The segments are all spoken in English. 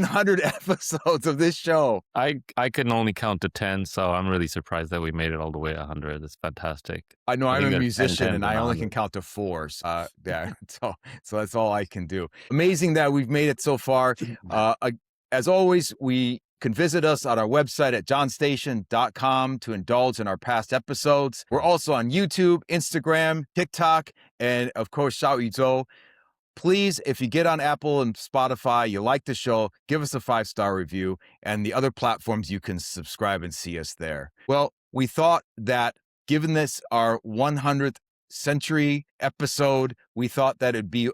100 episodes of this show. I can only count to 10, so I'm really surprised that we made it all the way 100. It's fantastic. I know I'm think a there's 10 musician tens and I only can 100. count to 4. Yeah, so that's all I can do. Amazing that we've made it so far. As always, we can visit us on our website at johnstation.com to indulge in our past episodes. We're also on YouTube, Instagram, TikTok, and of course, Xiaoyuzhou. Please, if you get on Apple and Spotify, you like the show, give us a 5-star review, and the other platforms you can subscribe and see us there. Well, we thought that given this our 100th century episode, we thought that it'd be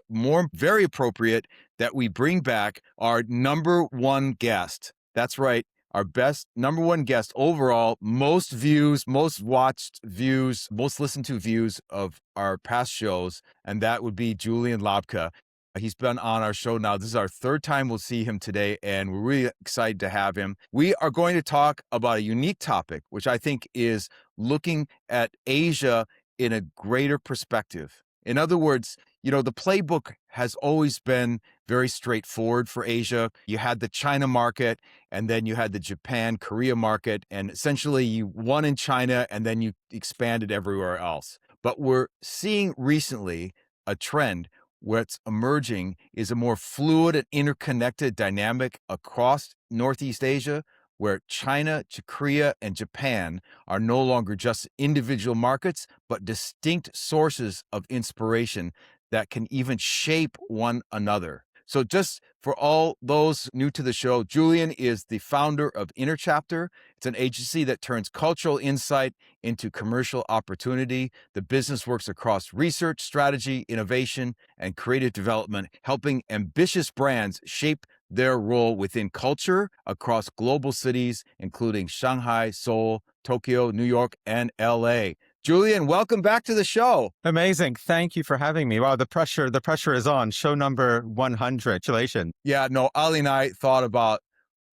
very appropriate that we bring back our number one guest. That's right. Our best number one guest overall, most views, most watched views, most listened to views of our past shows. And that would be Julien Lapka. He's been on our show now. This is our third time we'll see him today, and we're really excited to have him. We are going to talk about a unique topic, which I think is looking at Asia in a greater perspective. In other words, the playbook has always been very straightforward for Asia. You had the China market, and then you had the Japan, Korea market, and essentially you won in China, and then you expanded everywhere else. But we're seeing recently a trend. What's emerging is a more fluid and interconnected dynamic across Northeast Asia, where China, Korea, and Japan are no longer just individual markets, but distinct sources of inspiration that can even shape one another. So just for all those new to the show, Julien is the founder of Inner Chapter. It's an agency that turns cultural insight into commercial opportunity. The business works across research, strategy, innovation, and creative development, helping ambitious brands shape their role within culture across global cities, including Shanghai, Seoul, Tokyo, New York, and LA. Julien, welcome back to the show. Amazing. Thank you for having me. Wow, the pressure is on. Show number 100. Congratulations. Yeah, no, Ali and I thought about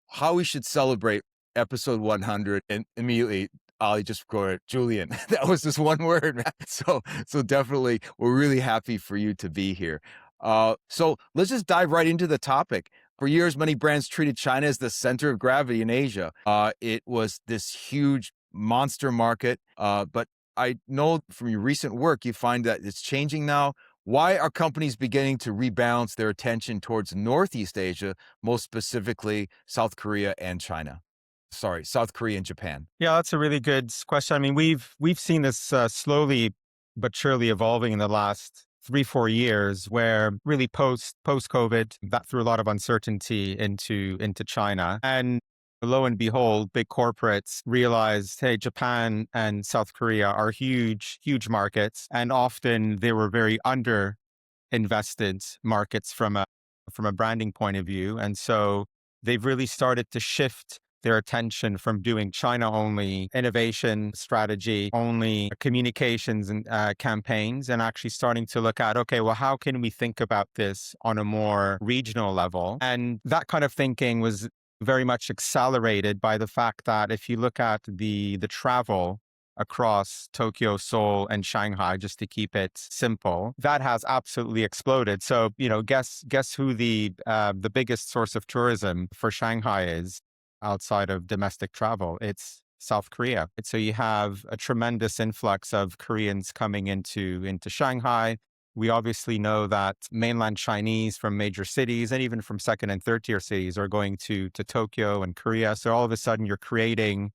how we should celebrate episode 100, and immediately Ali just quoted Julien. That was just one word, man. So definitely, we're really happy for you to be here. So let's just dive right into the topic. For years, many brands treated China as the center of gravity in Asia. It was this huge monster market, but I know from your recent work, you find that it's changing now. Why are companies beginning to rebalance their attention towards Northeast Asia, most specifically South Korea and China? Sorry, South Korea and Japan. Yeah, that's a really good question. I mean, we've seen this slowly but surely evolving in the last 3-4 years, where really post COVID, that threw a lot of uncertainty into China. And lo and behold, big corporates realized, hey, Japan and South Korea are huge markets, and often they were very under-invested markets from a branding point of view. And so they've really started to shift their attention from doing China-only innovation strategy, only communications and campaigns, and actually starting to look at, okay, well, how can we think about this on a more regional level? And that kind of thinking was very much accelerated by the fact that if you look at the travel across Tokyo, Seoul, and Shanghai, just to keep it simple, that has absolutely exploded. So, guess who the biggest source of tourism for Shanghai is outside of domestic travel? It's South Korea. So you have a tremendous influx of Koreans coming into Shanghai. We obviously know that mainland Chinese from major cities and even from second and third tier cities are going to Tokyo and Korea. So all of a sudden you're creating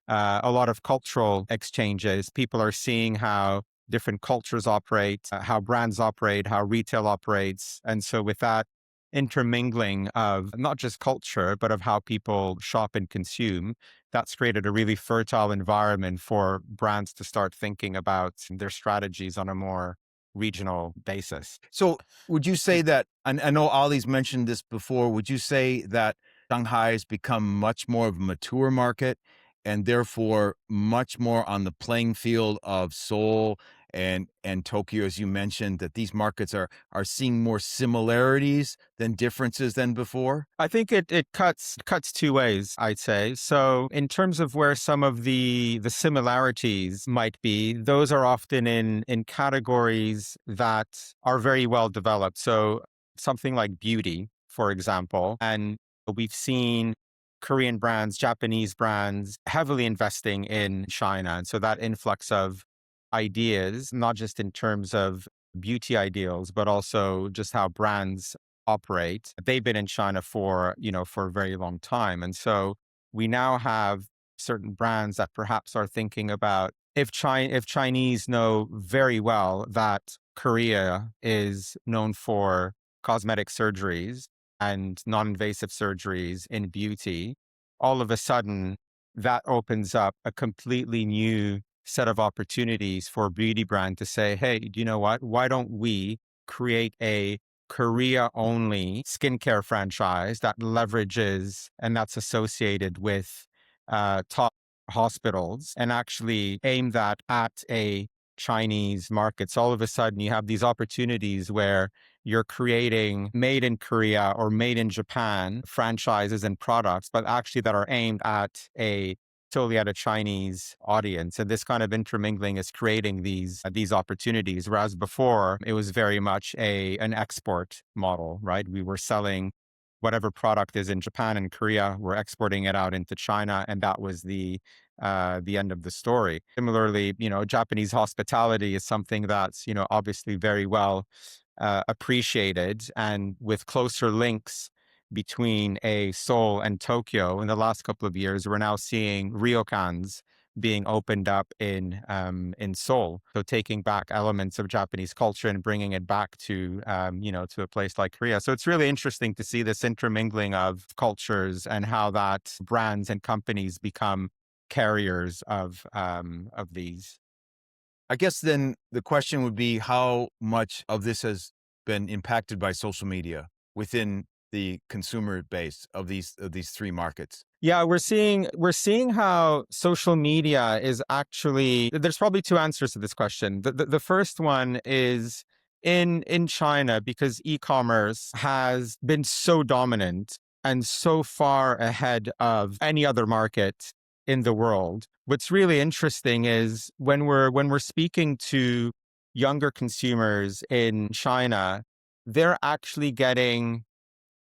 a lot of cultural exchanges. People are seeing how different cultures operate, how brands operate, how retail operates. And so with that intermingling of not just culture, but of how people shop and consume, that's created a really fertile environment for brands to start thinking about their strategies on a more regional basis. So would you say that, and I know Ali's mentioned this before, would you say that Shanghai has become much more of a mature market and therefore much more on the playing field of Seoul and Tokyo, as you mentioned, that these markets are seeing more similarities than differences than before? I think it cuts two ways, I'd say. So in terms of where some of the similarities might be, those are often in categories that are very well developed. So something like beauty, for example, and We've seen Korean brands, Japanese brands heavily investing in China. And so that influx of ideas, not just in terms of beauty ideals, but also just how brands operate. They've been in China for, for a very long time. And so we now have certain brands that perhaps are thinking about if Chinese know very well that Korea is known for cosmetic surgeries and non-invasive surgeries in beauty, all of a sudden that opens up a completely new set of opportunities for a beauty brand to say, hey, do you know what? Why don't we create a Korea only skincare franchise that leverages and that's associated with top hospitals and actually aim that at a Chinese market. So all of a sudden you have these opportunities where you're creating made in Korea or made in Japan franchises and products, but actually that are aimed at a totally at a Chinese audience. And this kind of intermingling is creating these opportunities. Whereas before it was very much an export model, right? We were selling whatever product is in Japan and Korea, we're exporting it out into China, and that was the end of the story. Similarly, Japanese hospitality is something that's obviously very well appreciated, and with closer links between Seoul and Tokyo in the last couple of years, we're now seeing ryokans being opened up in Seoul. So taking back elements of Japanese culture and bringing it back to to a place like Korea. So it's really interesting to see this intermingling of cultures and how that brands and companies become carriers of these. I guess then the question would be how much of this has been impacted by social media within the consumer base of these three markets. Yeah, we're seeing how social media is actually, there's probably two answers to this question. The first one is in China, because e-commerce has been so dominant and so far ahead of any other market in the world. What's really interesting is when we're speaking to younger consumers in China, they're actually getting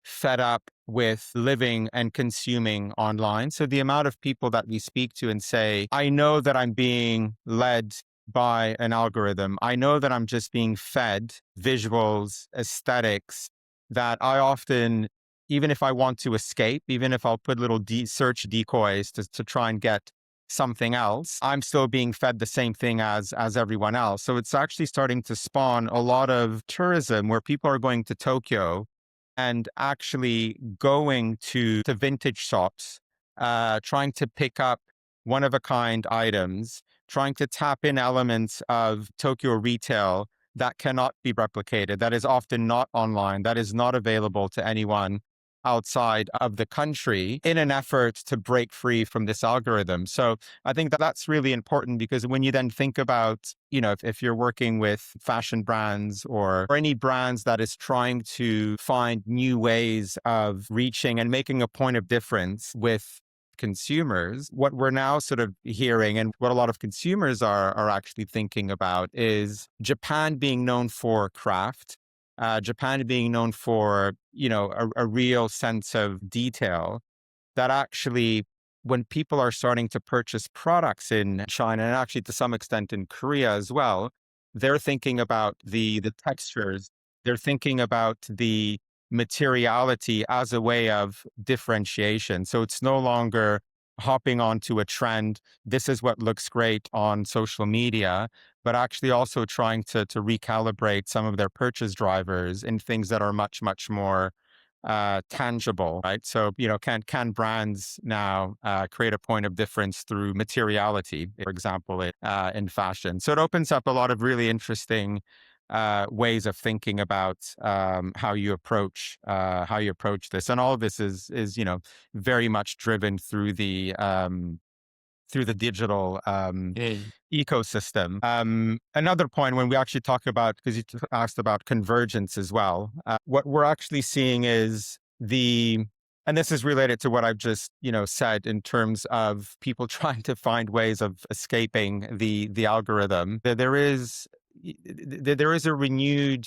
fed up with living and consuming online. So the amount of people that we speak to and say, I know that I'm being led by an algorithm. I know that I'm just being fed visuals, aesthetics, that I often, even if I want to escape, even if I'll put little search decoys to try and get something else, I'm still being fed the same thing as everyone else. So it's actually starting to spawn a lot of tourism where people are going to Tokyo and actually going to vintage shops, trying to pick up one-of-a-kind items, trying to tap in elements of Tokyo retail that cannot be replicated, that is often not online, that is not available to anyone outside of the country, in an effort to break free from this algorithm. So I think that that's really important, because when you then think about, if you're working with fashion brands or any brands that is trying to find new ways of reaching and making a point of difference with consumers, what we're now sort of hearing and what a lot of consumers are actually thinking about is Japan being known for craft, Japan being known for, a real sense of detail, that actually when people are starting to purchase products in China, and actually to some extent in Korea as well, they're thinking about the textures, they're thinking about the materiality as a way of differentiation. So it's no longer hopping onto a trend. This is what looks great on social media, but actually also trying to recalibrate some of their purchase drivers in things that are much, much more tangible, right? So, can brands now create a point of difference through materiality, for example, in fashion? So it opens up a lot of really interesting ways of thinking about how you approach this, and all of this is very much driven through the digital ecosystem. Another point when we actually talk about, because you asked about convergence as well, what we're actually seeing is and this is related to what I've just said in terms of people trying to find ways of escaping the algorithm. There is a renewed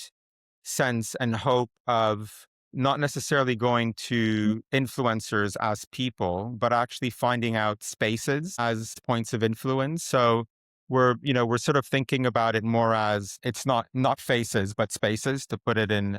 sense and hope of not necessarily going to influencers as people, but actually finding out spaces as points of influence. So we're sort of thinking about it more as it's not faces, but spaces, to put it in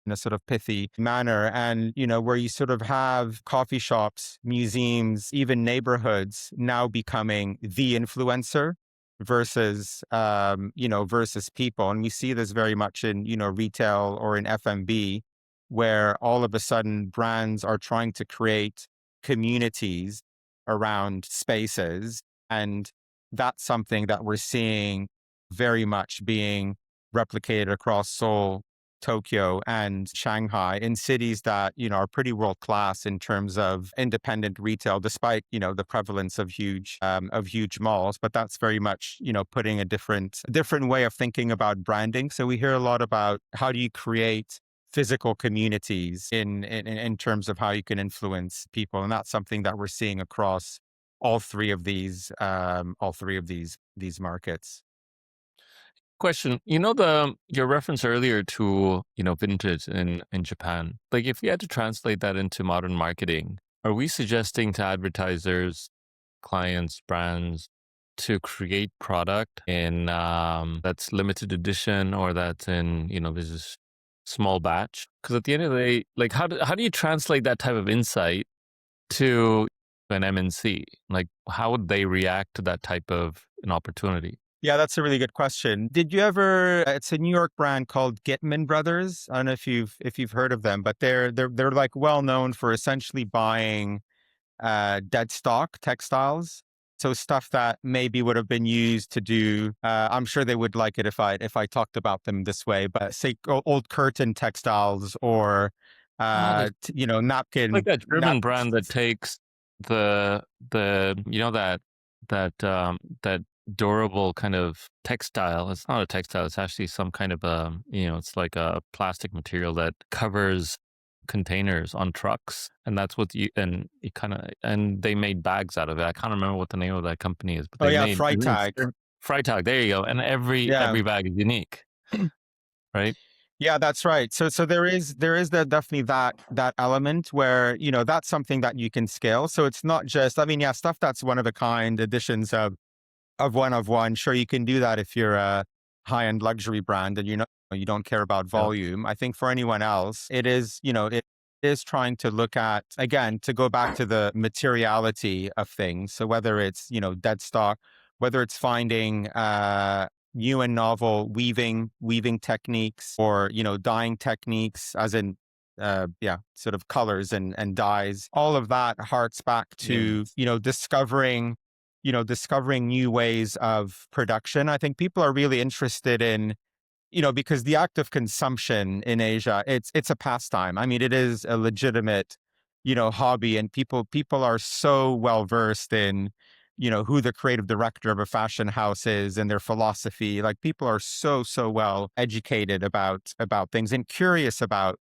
a sort of pithy manner. And, where you sort of have coffee shops, museums, even neighborhoods now becoming the influencer versus, versus people. And we see this very much in, retail or in F&B, where all of a sudden brands are trying to create communities around spaces. And that's something that we're seeing very much being replicated across Seoul, Tokyo, and Shanghai, in cities that, are pretty world class in terms of independent retail, despite, the prevalence of huge malls. But that's very much, putting a different way of thinking about branding. So we hear a lot about how do you create physical communities in terms of how you can influence people. And that's something that we're seeing across all three of these these markets. Question, your reference earlier to, vintage in Japan. Like, if you had to translate that into modern marketing, are we suggesting to advertisers, clients, brands to create product in that's limited edition, or that's in, this is small batch? Because at the end of the day, like, how do you translate that type of insight to an MNC? Like, how would they react to that type of an opportunity? Yeah, that's a really good question. Did you ever? It's a New York brand called Gitman Brothers. I don't know if you've heard of them, but they're like well known for essentially buying dead stock textiles. So stuff that maybe would have been used to do. I'm sure they would like it if I talked about them this way. But say old curtain textiles or napkin. Like that German brand that takes the that durable kind of textile. It's not a textile. It's actually some kind of it's like a plastic material that covers containers on trucks, and that's what and they made bags out of it. I can't remember what the name of that company is, but they made Freitag. Freitag. There you go. And every bag is unique, right? Yeah, that's right. So there is definitely that element where, that's something that you can scale. So it's not just, stuff that's one of a kind, editions of one of one. Sure, you can do that if you're a high-end luxury brand and you don't care about volume. I think for anyone else, it is, it is trying to look at, again, to go back to the materiality of things. So whether it's, dead stock, whether it's finding new and novel weaving techniques, or, dyeing techniques, as in, sort of colors and dyes, all of that harks back to, discovering new ways of production. I think people are really interested in, because the act of consumption in Asia, it's a pastime. It is a legitimate, hobby, and people are so well versed in, who the creative director of a fashion house is and their philosophy. Like, people are so well educated about things and curious about,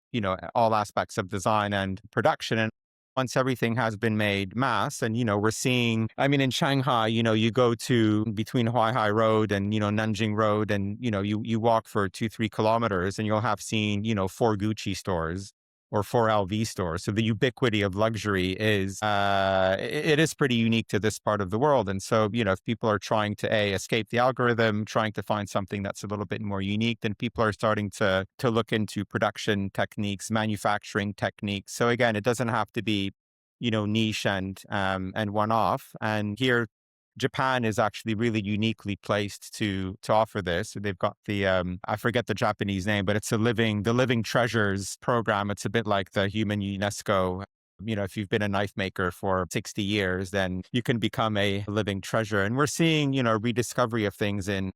all aspects of design and production. And once everything has been made mass, and, we're seeing, in Shanghai, you go to between Huaihai Road and, Nanjing Road, and, you walk for 2-3 kilometers and you'll have seen, 4 Gucci stores or 4 LV stores. So the ubiquity of luxury is, it is pretty unique to this part of the world. And so, if people are trying to escape the algorithm, trying to find something that's a little bit more unique, then people are starting to look into production techniques, manufacturing techniques. So again, it doesn't have to be, niche and one-off. And here, Japan is actually really uniquely placed to offer this. They've got the I forget the Japanese name, but it's the Living Treasures program. It's a bit like the Human UNESCO. If you've been a knife maker for 60 years, then you can become a living treasure. And we're seeing, rediscovery of things in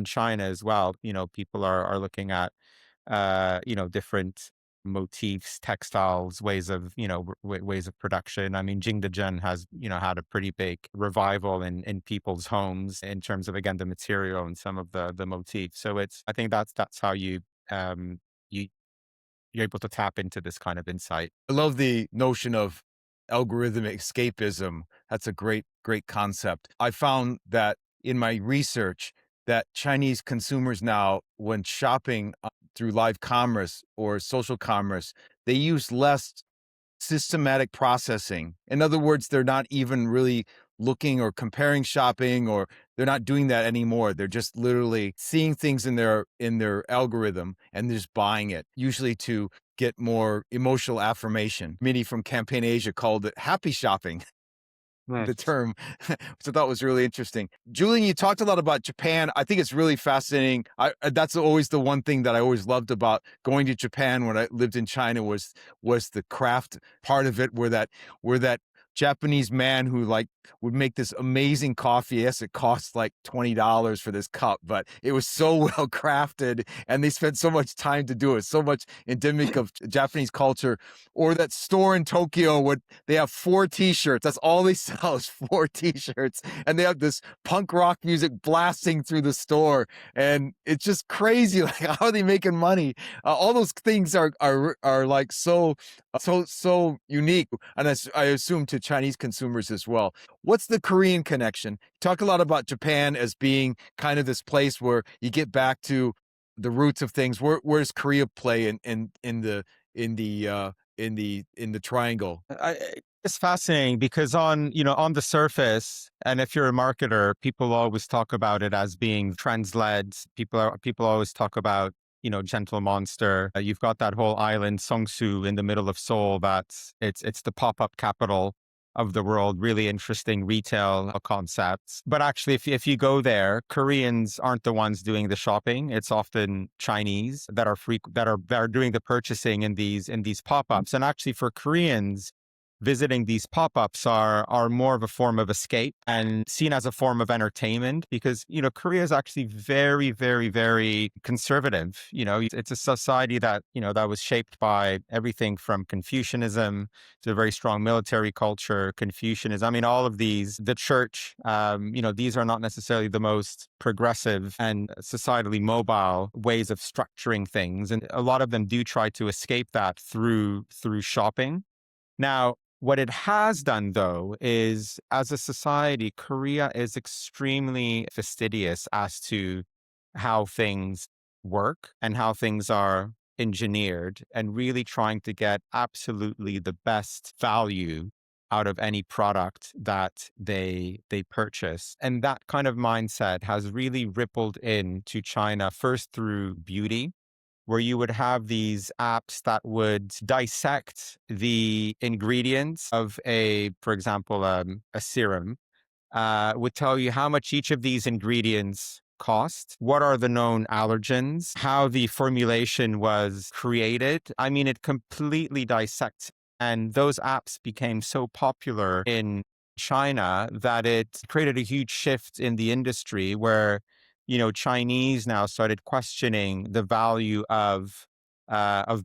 China as well. People are looking at different motifs, textiles, ways of production. Jingdezhen has, had a pretty big revival in people's homes in terms of, again, the material and some of the motifs. So I think that's how you're able to tap into this kind of insight. I love the notion of algorithmic escapism. That's a great concept. I found that in my research that Chinese consumers now, when shopping through live commerce or social commerce, they use less systematic processing. In other words, they're not even really looking or comparing shopping, or they're not doing that anymore. They're just literally seeing things in their algorithm and just buying it, usually to get more emotional affirmation. Minnie from Campaign Asia called it happy shopping. The term, which I thought was really interesting. Julian, you talked a lot about Japan. I think it's really fascinating. That's always the one thing that I always loved about going to Japan when I lived in China was the craft part of it, where that Japanese man who would make this amazing coffee. Yes, it costs like $20 for this cup, but it was so well crafted, and they spent so much time to do it. So much endemic of Japanese culture. Or that store in Tokyo where they have 4 T-shirts. That's all they sell is 4 T-shirts, and they have this punk rock music blasting through the store, and it's just crazy. Like, how are they making money? All those things are like so unique, and I assume to Chinese consumers as well. What's the Korean connection? Talk a lot about Japan as being kind of this place where you get back to the roots of things. Where does Korea play in the triangle? It's fascinating because on the surface, and if you're a marketer, people always talk about it as being trends led. People always talk about Gentle Monster. You've got that whole island, Seongsu, in the middle of Seoul. It's the pop-up capital of the world. Really interesting retail concepts. But actually, if you go there, Koreans aren't the ones doing the shopping. It's often Chinese that are doing the purchasing in these pop-ups. And actually, for Koreans, visiting these pop-ups are more of a form of escape and seen as a form of entertainment, because Korea is actually very, very, very conservative. It's a society that that was shaped by everything from Confucianism to a very strong military culture. Confucianism, I mean, all of these, the church, these are not necessarily the most progressive and societally mobile ways of structuring things, and a lot of them do try to escape that through shopping. Now, what it has done, though, is as a society, Korea is extremely fastidious as to how things work and how things are engineered, and really trying to get absolutely the best value out of any product that they purchase. And that kind of mindset has really rippled into China, first through beauty, where you would have these apps that would dissect the ingredients of for example, a serum, would tell you how much each of these ingredients cost, what are the known allergens, how the formulation was created. I mean, it completely dissects. And those apps became so popular in China that it created a huge shift in the industry, where Chinese now started questioning the value of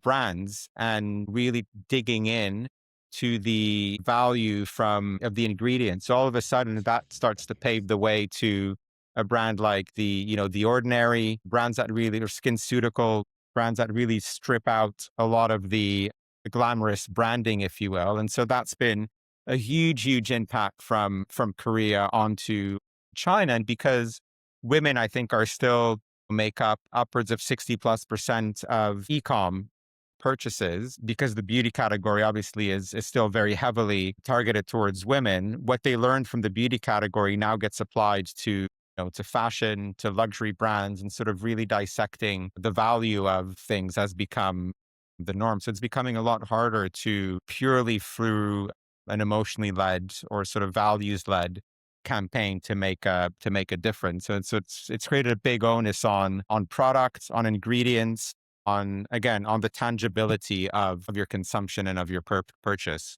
brands and really digging in to the value of the ingredients. So all of a sudden, that starts to pave the way to a brand like the Ordinary, brands that really, or SkinCeutical, brands that really strip out a lot of the glamorous branding, if you will. And so that's been a huge, huge impact from Korea onto China. And because women, I think, are still make up upwards of 60+% of e-com purchases, because the beauty category obviously is still very heavily targeted towards women. What they learned from the beauty category now gets applied to fashion, to luxury brands, and sort of really dissecting the value of things has become the norm. So it's becoming a lot harder to purely through an emotionally led or sort of values led campaign to make a difference. So it's created a big onus on products, on ingredients, on the tangibility of your consumption and of your purchase.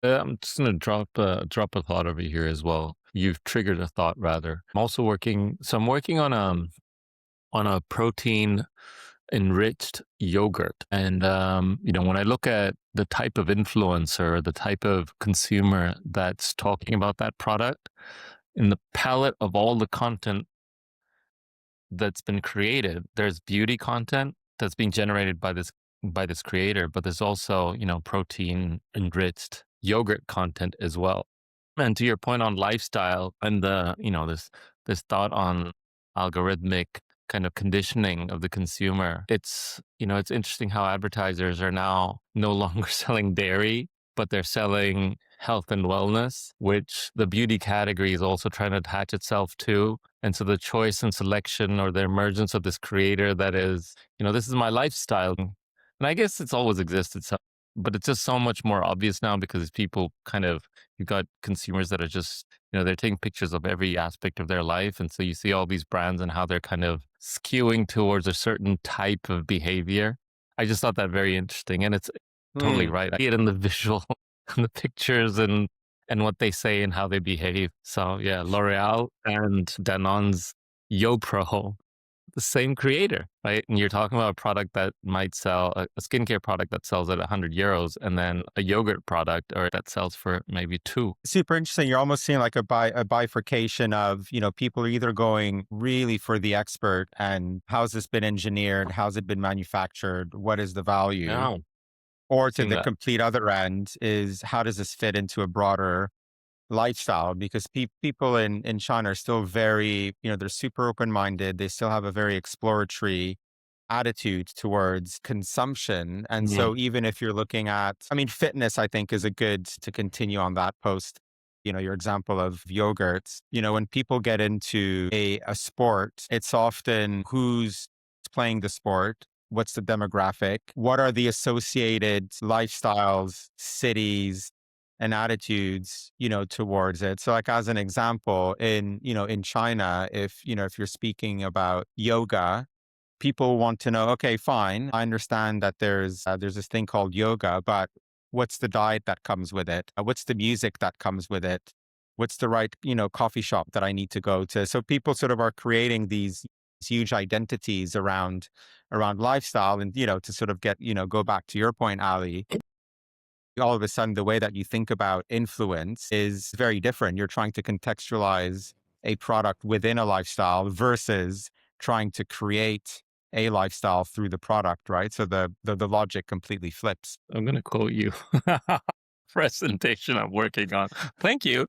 I'm just going to drop a thought over here as well. You've triggered a thought, rather. I'm working on a protein enriched yogurt. And, when I look at the type of influencer, the type of consumer that's talking about that product, in the palette of all the content that's been created, there's beauty content that's being generated by this creator, but there's also, protein enriched yogurt content as well. And to your point on lifestyle and this thought on algorithmic kind of conditioning of the consumer. It's, it's interesting how advertisers are now no longer selling dairy, but they're selling health and wellness, which the beauty category is also trying to attach itself to. And so the choice and selection, or the emergence of this creator that is, this is my lifestyle. And I guess it's always existed, but it's just so much more obvious now because people you've got consumers that are just, they're taking pictures of every aspect of their life. And so you see all these brands and how they're kind of skewing towards a certain type of behavior. I just thought that very interesting. And it's totally right. I see it in the visual, in the pictures and what they say and how they behave. So yeah, L'Oreal and Danone's YoPro, the same creator, right? And you're talking about a product that might sell, a skincare product that sells at 100 euros, and then a yogurt product or that sells for maybe 2. Super interesting. You're almost seeing like a bifurcation of, people are either going really for the expert and how's this been engineered? How's it been manufactured? What is the value? Yeah. Or to the complete other end is how does this fit into a broader lifestyle? Because people in China are still very, they're super open-minded. They still have a very exploratory attitude towards consumption. And so even if you're looking at, fitness, I think is a good to continue on that post, your example of yogurts, when people get into a sport, it's often who's playing the sport. What's the demographic? What are the associated lifestyles, cities, and attitudes, towards it? So like as an example, in China, if you're speaking about yoga, people want to know, okay, fine. I understand that there's this thing called yoga, but what's the diet that comes with it? What's the music that comes with it? What's the right, coffee shop that I need to go to? So people sort of are creating these huge identities around lifestyle and, to sort of get, go back to your point, Ali, all of a sudden the way that you think about influence is very different. You're trying to contextualize a product within a lifestyle versus trying to create a lifestyle through the product, right? So the logic completely flips. I'm going to quote you. Presentation I'm working on. Thank you.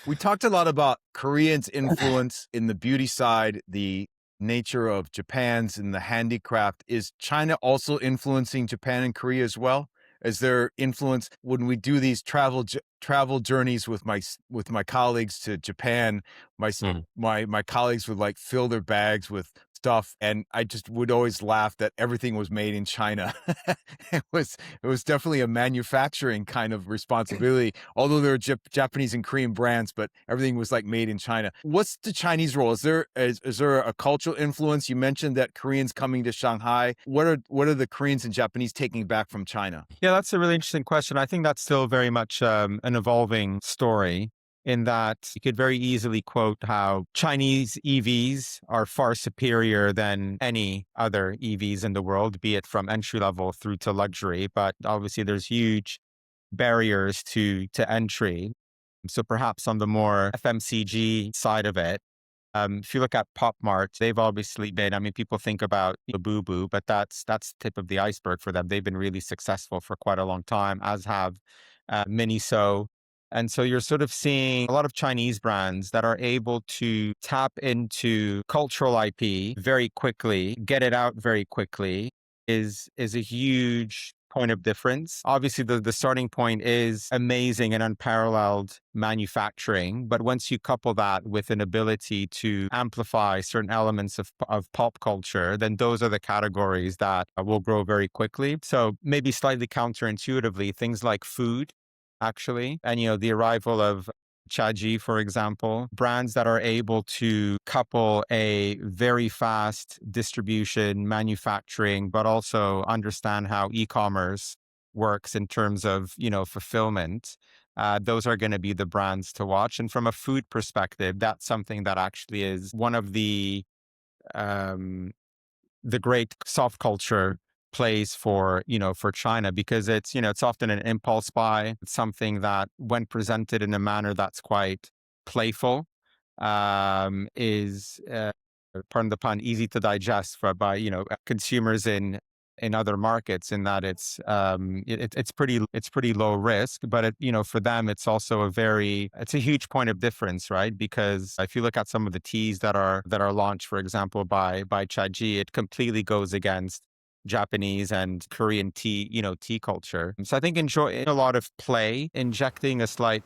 We talked a lot about Koreans' influence in the beauty side, the nature of Japan's and the handicraft. Is China also influencing Japan and Korea as well? Is there influence when we do these travel journeys with my colleagues to Japan? My colleagues would like fill their bags with stuff, and I just would always laugh that everything was made in China. It was definitely a manufacturing kind of responsibility, although there are Japanese and Korean brands, but everything was like made in China. What's the Chinese role? Is there a cultural influence? You mentioned that Koreans coming to Shanghai. What are the Koreans and Japanese taking back from China? Yeah, that's a really interesting question. I think that's still very much an evolving story, in that you could very easily quote how Chinese EVs are far superior than any other EVs in the world, be it from entry level through to luxury. But obviously there's huge barriers to entry. So perhaps on the more FMCG side of it, if you look at Pop Mart, they've obviously been, people think about Boo Boo, but that's the tip of the iceberg for them. They've been really successful for quite a long time, as have Miniso. And so you're sort of seeing a lot of Chinese brands that are able to tap into cultural IP very quickly, get it out very quickly, is a huge point of difference. Obviously, the starting point is amazing and unparalleled manufacturing. But once you couple that with an ability to amplify certain elements of pop culture, then those are the categories that will grow very quickly. So maybe slightly counterintuitively, things like food, actually, and, the arrival of Chaji, for example, brands that are able to couple a very fast distribution, manufacturing, but also understand how e-commerce works in terms of, fulfillment. Those are going to be the brands to watch. And from a food perspective, that's something that actually is one of the great soft culture plays for China, because it's often an impulse buy. It's something that, when presented in a manner that's quite playful, is pardon the pun, easy to digest by consumers in in other markets in that it's pretty low risk, but for them it's also it's a huge point of difference, right? Because if you look at some of the teas that are launched, for example, by Chaji, it completely goes against Japanese and Korean tea culture. So I think enjoy a lot of play, injecting a slight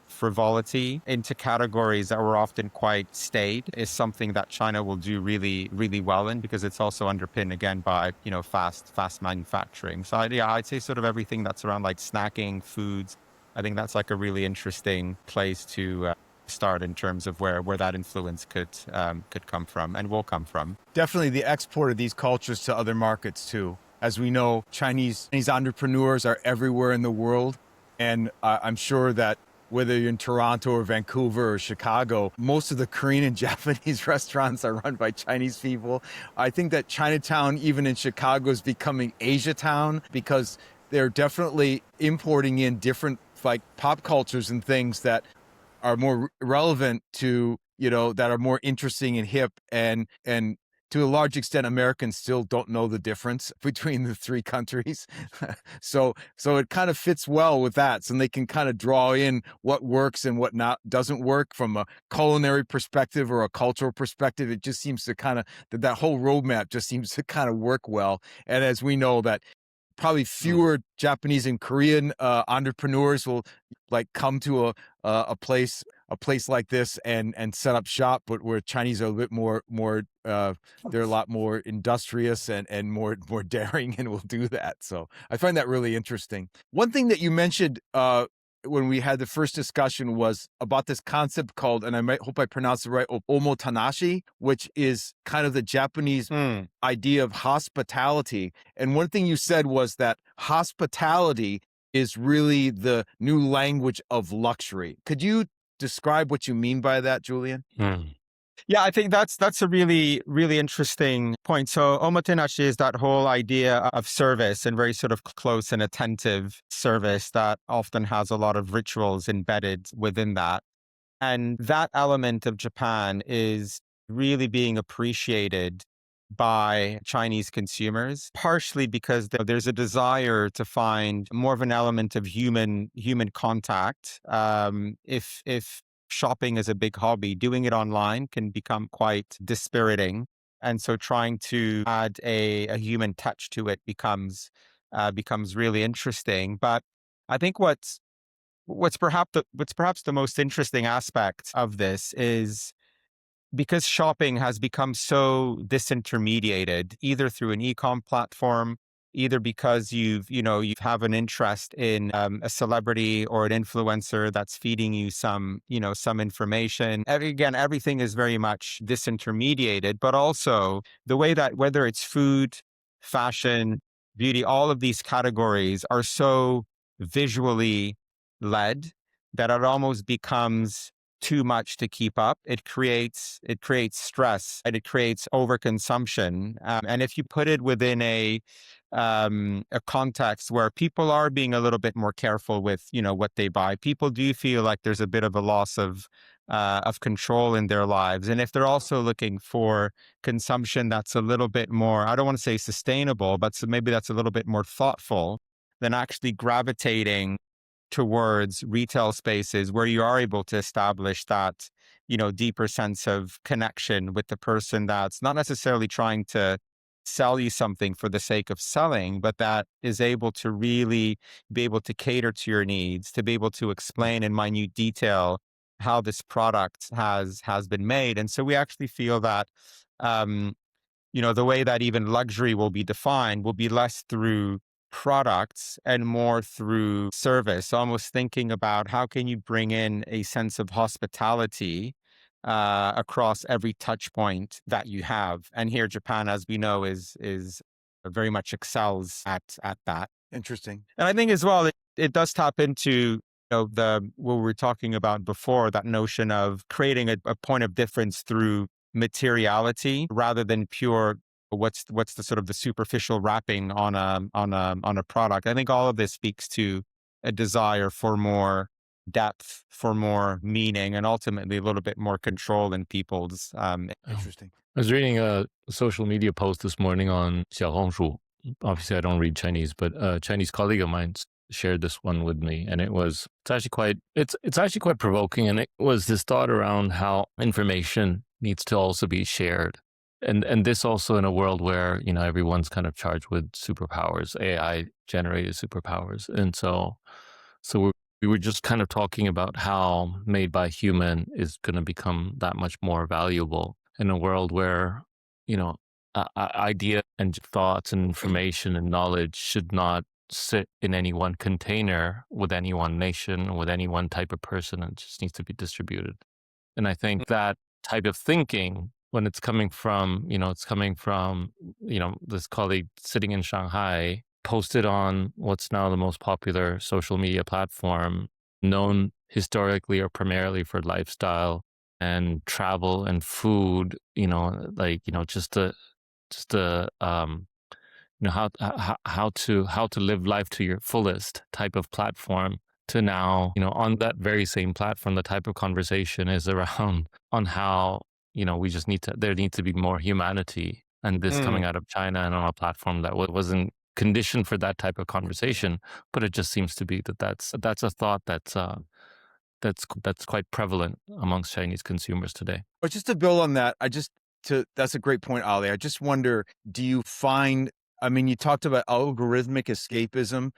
frivolity into categories that were often quite staid is something that China will do really, really well in, because it's also underpinned again by, fast manufacturing. So I'd say sort of everything that's around like snacking, foods. I think that's like a really interesting place to start in terms of where that influence could come from and will come from. Definitely the export of these cultures to other markets too. As we know, Chinese entrepreneurs are everywhere in the world. And I'm sure that whether you're in Toronto or Vancouver or Chicago, most of the Korean and Japanese restaurants are run by Chinese people. I think that Chinatown, even in Chicago, is becoming Asia Town, because they're definitely importing in different like pop cultures and things that are more relevant to, that are more interesting and hip, and to a large extent, Americans still don't know the difference between the three countries. So it kind of fits well with that. So they can kind of draw in what works and what doesn't work from a culinary perspective or a cultural perspective. It just seems to kind of, that whole roadmap just seems to kind of work well. And as we know that probably fewer Japanese and Korean entrepreneurs will like come to a place like this and set up shop, but where Chinese are a bit more they're a lot more industrious and more daring, and will do that. So I find that really interesting. One thing that you mentioned when we had the first discussion was about this concept called, and hope I pronounced it right, omotanashi, which is kind of the Japanese idea of hospitality. And one thing you said was that hospitality is really the new language of luxury. Could you describe what you mean by that, Julien? Yeah, I think that's a really, really interesting point. So omotenashi is that whole idea of service, and very sort of close and attentive service that often has a lot of rituals embedded within that. And that element of Japan is really being appreciated by Chinese consumers, partially because there's a desire to find more of an element of human contact. If shopping is a big hobby, doing it online can become quite dispiriting. And so trying to add a human touch to it becomes really interesting. But I think what's perhaps the most interesting aspect of this is, because shopping has become so disintermediated, either through an e-com platform, either because you have an interest in a celebrity or an influencer that's feeding you some information. Again, everything is very much disintermediated, but also the way that whether it's food, fashion, beauty, all of these categories are so visually led that it almost becomes too much to keep up. It creates stress, and it creates overconsumption. And if you put it within a context where people are being a little bit more careful with what they buy, people do feel like there's a bit of a loss of control in their lives. And if they're also looking for consumption that's a little bit more, I don't want to say sustainable, but maybe that's a little bit more thoughtful, then actually gravitating towards retail spaces where you are able to establish that, deeper sense of connection with the person that's not necessarily trying to sell you something for the sake of selling, but that is able to really be able to cater to your needs, to be able to explain in minute detail how this product has been made. And so we actually feel that, the way that even luxury will be defined will be less through products and more through service, almost thinking about how can you bring in a sense of hospitality across every touch point that you have. And here Japan, as we know, is very much excels at that. Interesting. And I think as well, it does tap into what we were talking about before, that notion of creating a point of difference through materiality rather than pure what's the sort of the superficial wrapping on a product. I think all of this speaks to a desire for more depth, for more meaning, and ultimately a little bit more control in people's. Interesting. I was reading a social media post this morning on 小红书 obviously I don't read Chinese, but a Chinese colleague of mine shared this one with me, and it's actually quite provoking. And it was this thought around how information needs to also be shared. And this also in a world where, everyone's kind of charged with superpowers, AI generated superpowers. And we were just kind of talking about how made by human is going to become that much more valuable in a world where, idea and thoughts and information and knowledge should not sit in any one container with any one nation, with any one type of person. It just needs to be distributed. And I think that type of thinking, when it's coming from, this colleague sitting in Shanghai, posted on what's now the most popular social media platform, known historically or primarily for lifestyle and travel and food, how to live life to your fullest type of platform, to now, on that very same platform, the type of conversation is around on how, there needs to be more humanity. And this coming out of China and on a platform that wasn't conditioned for that type of conversation, but it just seems to be that's a thought that's quite prevalent amongst Chinese consumers today. But just to build on that, that's a great point, Ali. I just wonder, do you find, you talked about algorithmic escapism.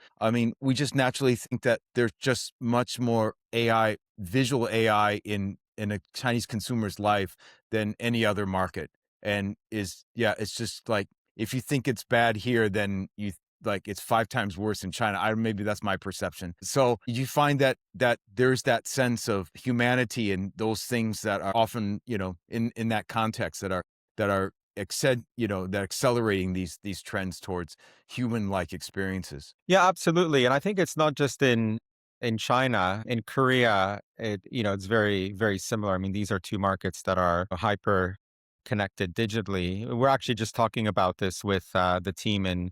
We just naturally think that there's just much more AI, visual AI in a Chinese consumer's life than any other market. And it's just like, if you think it's bad here, then it's 5 times worse in China. Maybe that's my perception. So you find that there's that sense of humanity and those things that are often, in that context that are accelerating these trends towards human-like experiences. Yeah, absolutely. And I think it's not just in China. In Korea, it's very, very similar. These are 2 markets that are hyper connected digitally. We're actually just talking about this with the team in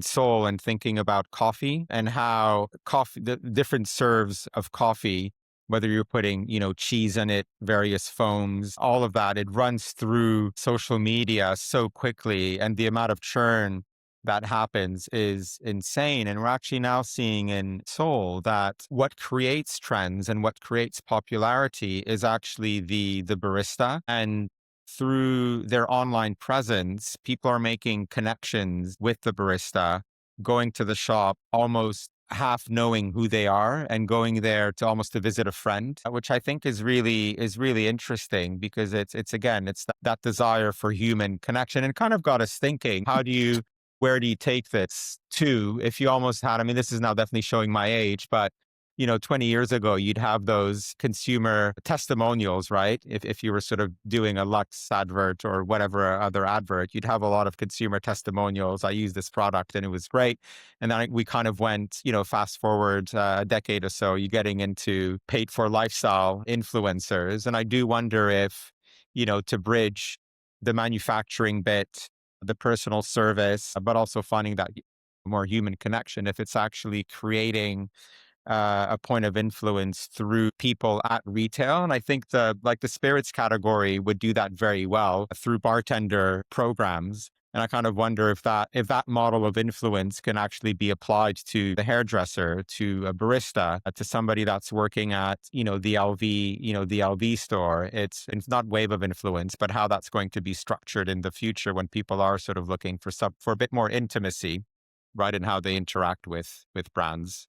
Seoul, and thinking about coffee and how the different serves of coffee, whether you're putting, cheese in it, various foams, all of that, it runs through social media so quickly. And the amount of churn that happens is insane. And we're actually now seeing in Seoul that what creates trends and what creates popularity is actually the barista. And through their online presence, people are making connections with the barista, going to the shop, almost half knowing who they are and going there to almost to visit a friend, which I think is really interesting, because it's that desire for human connection, and kind of got us thinking, where do you take this to? If you almost had, this is now definitely showing my age, but 20 years ago, you'd have those consumer testimonials, right? If you were sort of doing a Lux advert or whatever other advert, you'd have a lot of consumer testimonials. I used this product and it was great. And then we kind of went, fast forward a decade or so, you're getting into paid for lifestyle influencers. And I do wonder if, to bridge the manufacturing bit, the personal service, but also finding that more human connection, if it's actually creating a point of influence through people at retail. And I think the spirits category would do that very well through bartender programs. And I kind of wonder if that model of influence can actually be applied to the hairdresser, to a barista, to somebody that's working at, the LV store. It's not wave of influence, but how that's going to be structured in the future when people are sort of looking for a bit more intimacy, right, in how they interact with brands.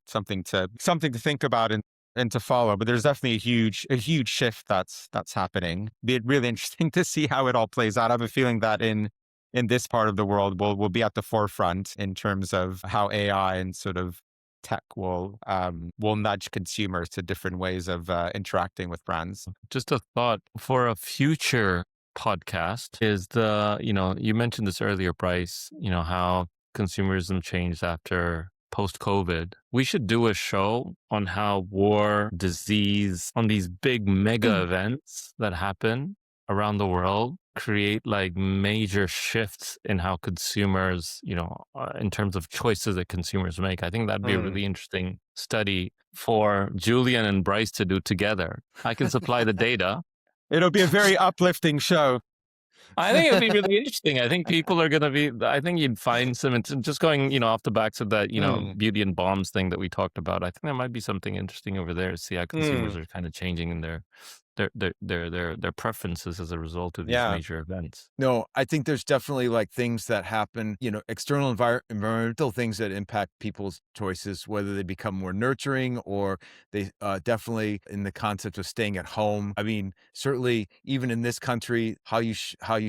Something to think about and to follow. But there's definitely a huge shift that's happening. Be really interesting to see how it all plays out. I have a feeling that in this part of the world, we'll be at the forefront in terms of how AI and sort of tech will nudge consumers to different ways of interacting with brands. Just a thought for a future podcast is you mentioned this earlier, Bryce, how consumerism changed after post-COVID. We should do a show on how war, disease, on these big mega events that happen around the world create major shifts in how consumers, in terms of choices that consumers make. I think that'd be a really interesting study for Julien and Bryce to do together. I can supply the data. It'll be a very uplifting show. I think it'd be really interesting. I think people are going to be, I think you'd find some, it's just going, off the backs of that, beauty and bombs thing that we talked about. I think there might be something interesting over there. See how consumers are kind of changing in their preferences as a result of these Yeah. major events. No, I think there's definitely like things that happen, external environmental things that impact people's choices, whether they become more nurturing or they definitely in the concept of staying at home. I mean, certainly even in this country, how you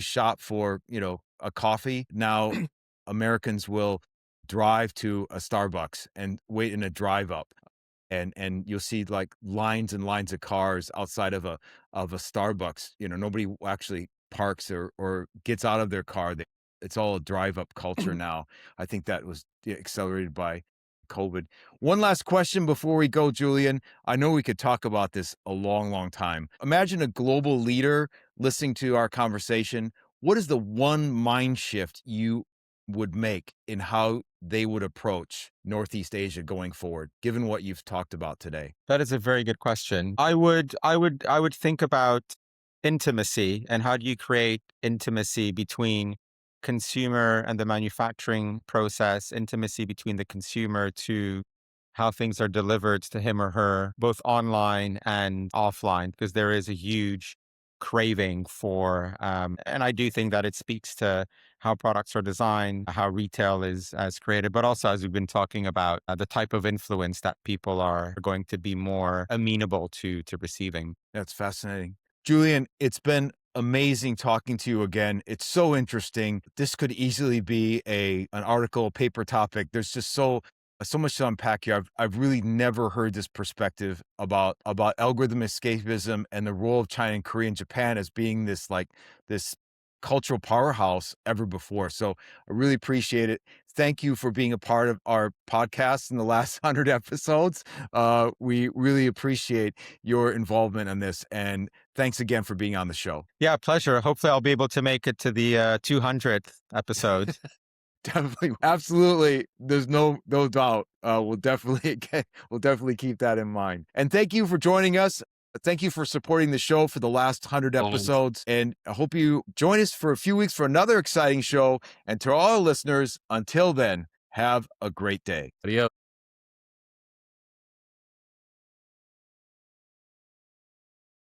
shop for, a coffee. Now Americans will drive to a Starbucks and wait in a drive up. And you'll see like lines and lines of cars outside of a Starbucks. Nobody actually parks or gets out of their car. It's all a drive up culture now. I think that was accelerated by COVID. One last question before we go, Julien. I know we could talk about this a long, long time. Imagine a global leader listening to our conversation. What is the one mind shift you would make in how they would approach Northeast Asia going forward, given what you've talked about today? That is a very good question. I would think about intimacy and how do you create intimacy between consumer and the manufacturing process, intimacy between the consumer to how things are delivered to him or her, both online and offline, because there is a huge craving for, and I do think that it speaks to how products are designed, how retail is as created, but also as we've been talking about the type of influence that people are going to be more amenable to receiving. That's fascinating. Julien, it's been amazing talking to you again. It's so interesting. This could easily be an article, a paper topic. There's just so much to unpack here. I've really never heard this perspective about algorithm escapism and the role of China and Korea and Japan as being this cultural powerhouse ever before. So I really appreciate it. Thank you for being a part of our podcast in the last 100 episodes. We really appreciate your involvement in this. And thanks again for being on the show. Yeah, pleasure. Hopefully I'll be able to make it to the 200th episode. Definitely. Absolutely. There's no doubt. We'll definitely keep that in mind. And thank you for joining us. Thank you for supporting the show for the last 100 episodes. And I hope you join us for a few weeks for another exciting show. And to all our listeners, until then, have a great day. Adios.